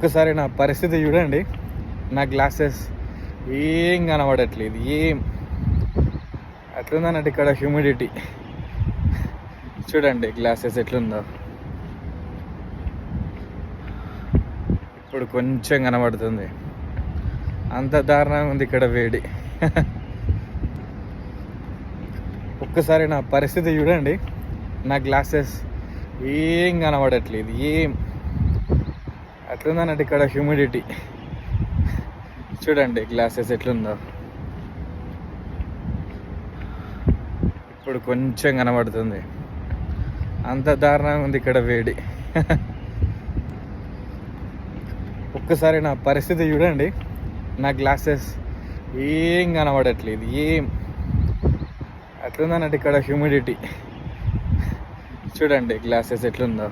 ఒక్కసారి నా పరిస్థితి చూడండి. నా గ్లాసెస్ ఏం కనబడట్లేదు, ఏం అట్లుందన్నట్టు. ఇక్కడ హ్యూమిడిటీ చూడండి, గ్లాసెస్ ఎట్లుందో. ఇప్పుడు కొంచెం కనబడుతుంది, అంత దారుణంగా ఉంది ఇక్కడ వేడి. ఒక్కసారి నా పరిస్థితి చూడండి. నా గ్లాసెస్ ఏం కనబడట్లేదు, ఏం అట్లుందన్నట్టు. ఇక్కడ హ్యూమిడిటీ చూడండి, గ్లాసెస్ ఎట్లుందో. ఇప్పుడు కొంచెం కనబడుతుంది, అంత దారుణంగా ఉంది ఇక్కడ వేడి. ఒక్కసారి నా పరిస్థితి చూడండి. నా గ్లాసెస్ ఏం కనబడట్లేదు, ఏం అట్లుందన్నట్టు. ఇక్కడ హ్యూమిడిటీ చూడండి, గ్లాసెస్ ఎట్లుందో.